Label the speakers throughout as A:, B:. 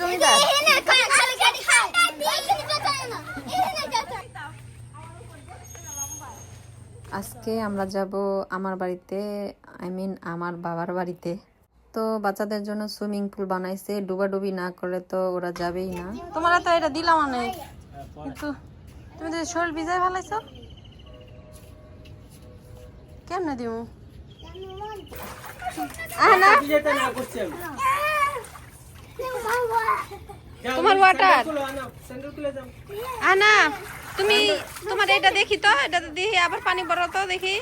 A: জমিদার আজকে আমরা যাব আমার বাড়িতে, আমার বাবার বাড়িতে। তো বাচ্চাদের জন্য সুইমিং পুল বানাইছে, ডুবাডুবি না করলে তো ওরা যাবেই না। তোমরা তো এটা দিলাম অনেক, কিন্তু তুমি তো শরীর ভিজাই ফেলাইছ, কেমনে দিব? তোমার ওয়াটার আনা, তুমি তোমার এটা দেখি তো, এটা দেখি আবার পানি বড় তো দেখি।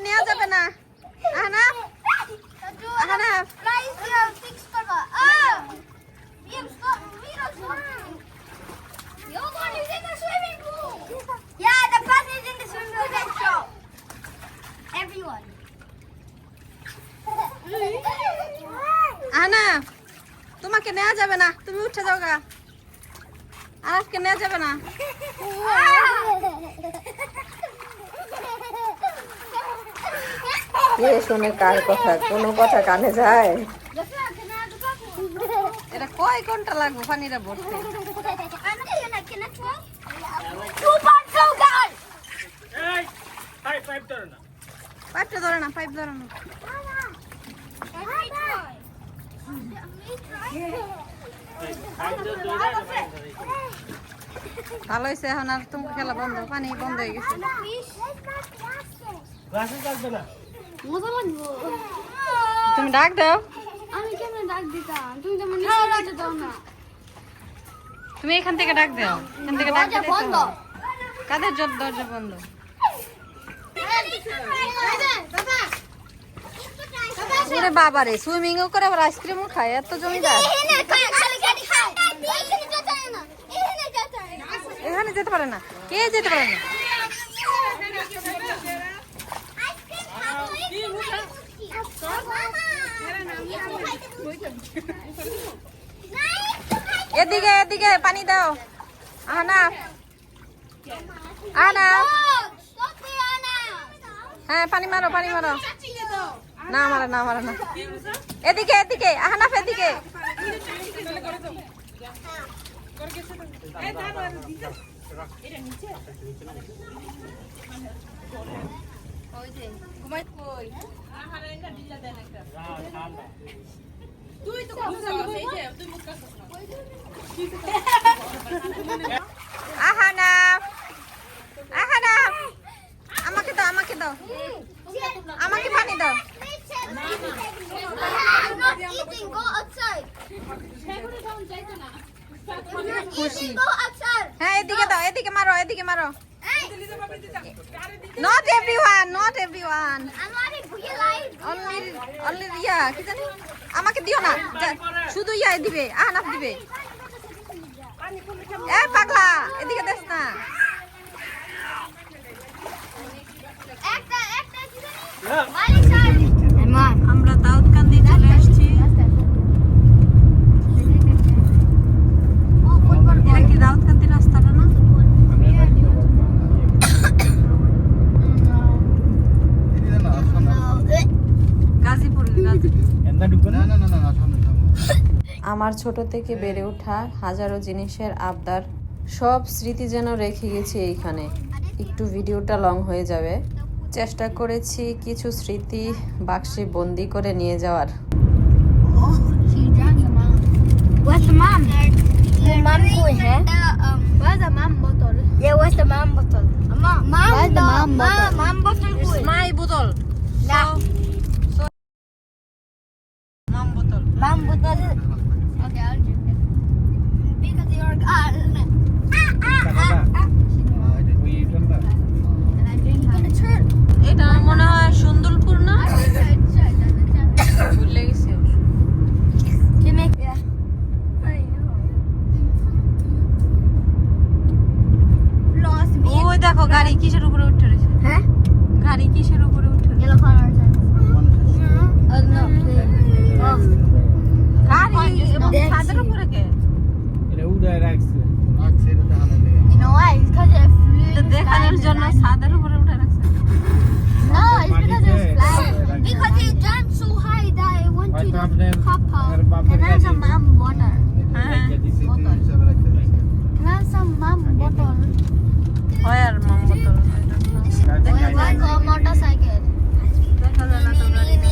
A: নেওয়া যাবে না। আনা তোমাকে নেওয়া যাবে না, তুমি উঠে যাও গা। আজকে নেওয়া যাবে না। শুনে কার কথা, কোনো কথা কানে যায়? এটা কয় ঘন্টা লাগবে পানিটা ভরতে? পাইপটা ধরে না, পাইপ ধরে না। ভালো হয়েছে, এখন আর তোমার খেলা বন্ধ, পানি বন্ধ হয়ে গেছে। তুমি ডাক দাও।
B: আমি কেমনে ডাক দিতাম? তুমি তো মনে হয় দাও না।
A: তুমি এখান থেকে ডাক দাও, এখান থেকে ডাক দিতে বন্ধ। কাদের জন্য দরজা বন্ধ? ওরে বাবা রে, সুইমিং ও করে আবার আইসক্রিমও খায়, এত জমিদার। এখানে যেতে পারে না, কে যেতে পারে না? এদিকে এদিকে পানি দাও। আনা আনা, হ্যাঁ পানি মারো, পানি মারো। না মারা, না মারা না। এদিকে এদিকে, আহনাফ এদিকে। আহনাফ আহনাফ, আমাকে দাও, আমাকে দাও, আমাকে পানি দাও। খুশি, হ্যাঁ এদিকে দাও, এদিকে মারো, এদিকে মারো। Not everyone, not everyone. Only Riya, কি জানি? আমাকে দিও না, শুধু ইয়া দিবে, আহনাফ দিবে। এ পাগলা, এদিকে দেখ না। আমরা দাউদকান্দি চলে আসছি। এটা কি দাউদকান্দি রাস্তাটা না? গাজীপুর। আমার ছোট থেকে বেড়ে ওঠা হাজারো জিনিসের আবদার, সব স্মৃতি যেন রেখে গেছি এইখানে। একটু ভিডিওটা লং হয়ে যাবে, চেষ্টা করেছি কিছু স্মৃতি বাক্সে বন্দি করে নিয়ে যাওয়ার।
B: Where's the mom? The mom going here? Where's the mom bottle? Yeah, where's the mom bottle? Mom, where's the mom bottle? Mom bottle going.
A: My bottle.
B: No.
A: So mom bottle.
B: Mom bottle. Okay, I'll drink it. Because you're gone.
A: এটা মনে হয় সুন্দরপুর না? ভুলে গেছি। জন্য ছাদের উপরে উঠে রাখছে।
B: No, it's because it was flying. Because it jumped so high that it went to the copper. Can I have some mom water? Can I have some mom bottle?
A: Where mom bottle?
B: Where's the motorcycle?
A: দেখা যায় না তো গাড়ি না।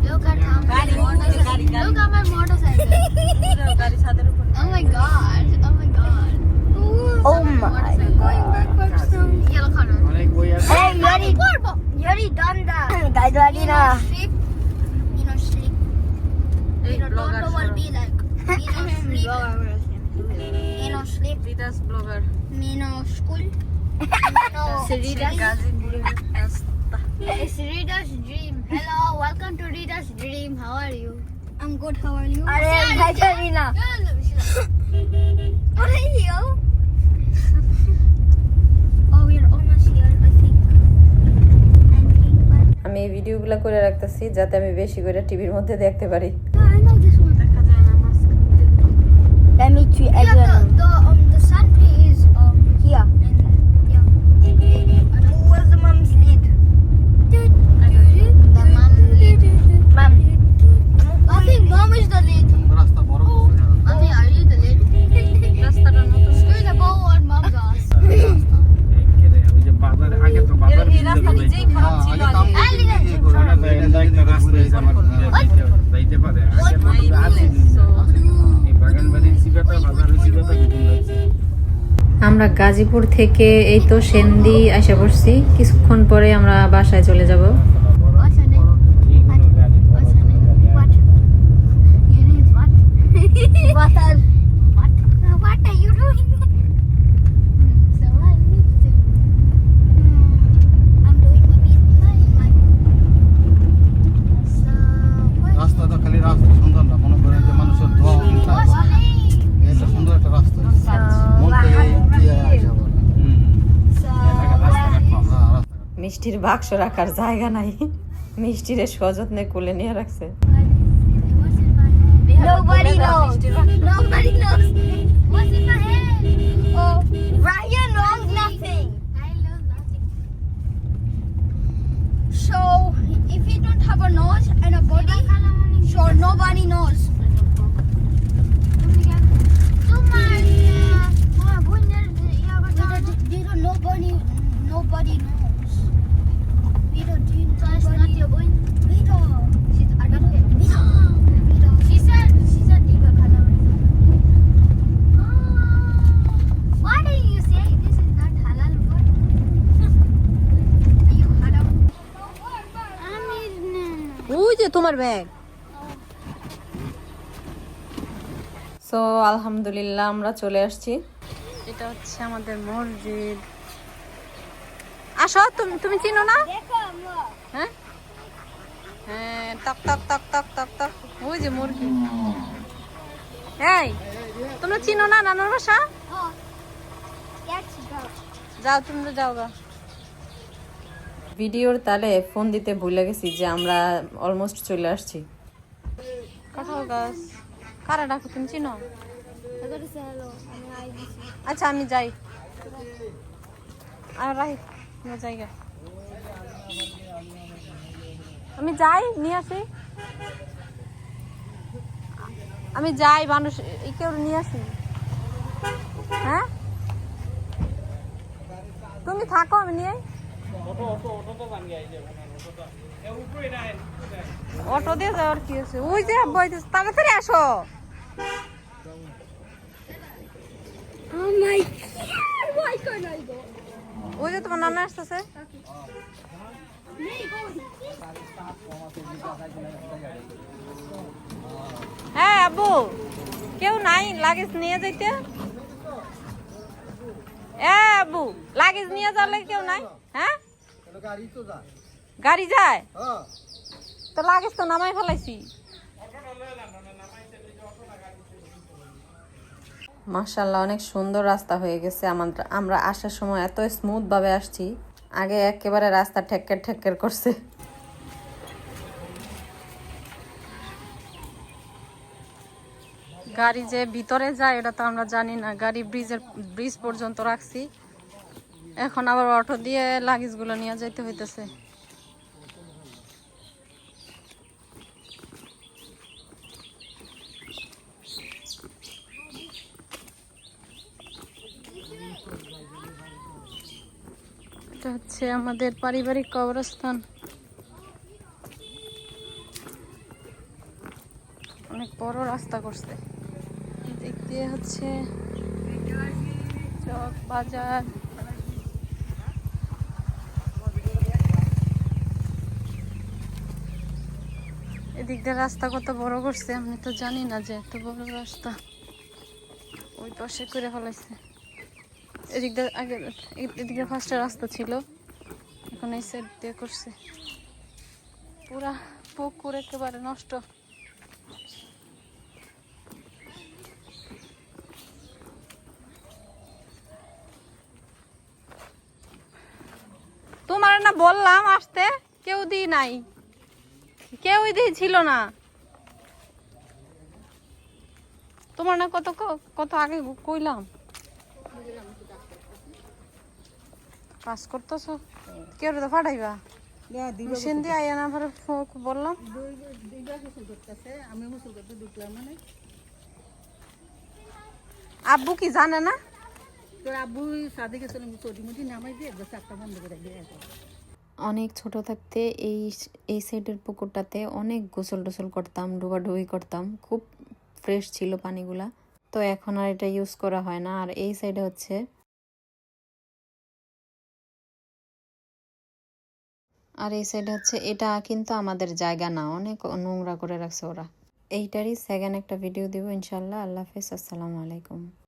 B: Look at how my motorcycle. Look at my motorcycle.
A: গাড়ি ছাদের উপরে।
B: Oh my god. Oh my god. Oh my god. Going backwards from yellow color. Hey, you already done that. Guys, ready now. Sleep. You know, sleep.
A: এই
B: You know,
A: blogger
B: Tonto will be like, you know, sleep. You know, sleep.
A: বিদাস blogger.
B: You know, school. You know,
A: গাজীপুরের রাস্তা।
B: it's Rita's dream. Hello, welcome to Rita's dream. How are you? I'm good. How are you? What are you? Oh, we're almost here, I think.
A: আমি এই ভিডিওগুলো করে রাখতেছি যাতে আমি বেশি করে টিভির মধ্যে দেখতে পারি।
B: I know this one.
A: দেখা যায় না mask.
B: Let me treat everyone. The sun is here. And yeah. Where's the mom's lead? The mom lead. Mom. I think mom is the lead. Mommy, are you the lead?
A: রাস্তাটা নতুন।
B: Screw the ball on mom's ass.
A: এই রাস্তা নিজেই খারাপ ছিল আগে। আমরা গাজীপুর থেকে এই তো সেন্দি আসা পড়ছি, কিছুক্ষণ পরে আমরা বাসায় চলে যাব।
B: What's her name? What's her name? What? Your name's what? What? What are you doing? So what are you doing? I'm doing my pizza in my room. So what?
C: রাস্তা তো খালি রাস্তা সুন্দর না, মনে করেন যে মানুষের ধোয়া
B: What's her name?
C: এটা সুন্দর একটা রাস্তা মন থেকে আসা বলে
B: So
A: মিষ্টির বাক্স রাখার জায়গা নাই, মিষ্টিরে সযত্নে কোলে নিয়ে রাখছে।
B: Nobody knows. Nobody knows. What's in my hand? Oh, Ryan knows nothing. I know nothing. So, if you don't have a nose and a body, sure nobody knows. Nobody knows. Vito, do you know not your boy? Vito. She's adopted. Vito. She said Diva Kala. Why do you say this is not halal food? Are you haram?
A: ওই যে তোমার bag. So আলহামদুলিল্লাহ আমরা চলে আসছি। এটা হচ্ছে আমাদের মসজিদ। আসো, তুমি চিনো না? হ্যাঁ হ্যাঁ, টক টক টক টক টক টক, ওই যে মুরগি। এই তোমরা চিনো না নানুর বাসা?
B: Oh, let's go.
A: যাও, তোমরা যাও গা। ভিডিওর তালে ফোন দিতে ভুলে গেছি যে আমরা অলমোস্ট চলে আসছি। কাঁঠাল গাছ কারা ডাকো, তুমি চিনো?
B: I gotta say hello.
A: আচ্ছা আমি যাই, আর রাহি আমার জায়গা, আমি যাই নিয়ে আসি, আমি যাই মানুষ কেউ নিয়ে আসি। হ্যাঁ তুমি থাকো, আমি নিয়ে অটো দিয়ে যাওয়ার কি আছে? ওই যে তাড়াতাড়ি আসো।
B: Oh my god! Why can't I go?
A: ওই যে তোমার নানা আসতেছে। হ্যাঁ আব্বু, কেউ নাই লাগেজ নিয়ে যাইতে? আব্বু লাগেজ নিয়ে যাওয়ার কেউ নাই? হ্যাঁ গাড়ি যায় তো, লাগেজ তো নামাই ফেলাইছি। মাশাআল্লাহ অনেক সুন্দর রাস্তা হয়ে গেছে। আমরা আসার সময় এত স্মুথ ভাবে আসছি, আগে একেবারে রাস্তা ঠেক্কের ঠেক্কের করছে। গাড়ি যে ভিতরে যায় এটা তো আমরা জানি না, গাড়ি ব্রিজ পর্যন্ত রাখছি। এখন আবার অটো দিয়ে লাগেজগুলো নিয়ে যাইতে হইতেছে। এটা হচ্ছে আমাদের পারিবারিক কবরস্থান। অনেক বড় রাস্তা করছে, দিক দিয়ে হচ্ছে চক বাজার। এদিক দিয়ে রাস্তা কত বড় করছে, আমি তো জানি না যে এত বড় রাস্তা ওই পাশে করে ফেলাইছে। এদিক দিয়ে আগে এদিকে ফার্স্টে রাস্তা ছিল, এখন এই সাইড দিয়ে করছে। পুরা পুকুর একেবারে নষ্ট। তোমার না বললাম আসতে, কেউ দি নাই, কেউই ছিল না। তোমার না কত কত আগে কইলাম কাজ করতেছো, কেউ তো ফাটাইবা মেশিন দিয়ে আইয়া না বললাম। আব্বু কি জানে না? অনেক ছোট থাকতে এই সাইডের পুকুরটাতে অনেক গোসল টোসল করতাম, ডুবাডুবি করতাম, খুব ফ্রেশ ছিল পানিগুলা। তো এখন আর এটা ইউজ করা হয় না। আর এই সাইডে হচ্ছে এটা কিন্তু আমাদের জায়গা না, অনেক নোংরা করে রাখছে ওরা। এইটারই সেকেন্ড একটা ভিডিও দিব ইনশাল্লাহ। আল্লাহ হাফেজ, আসসালামু আলাইকুম।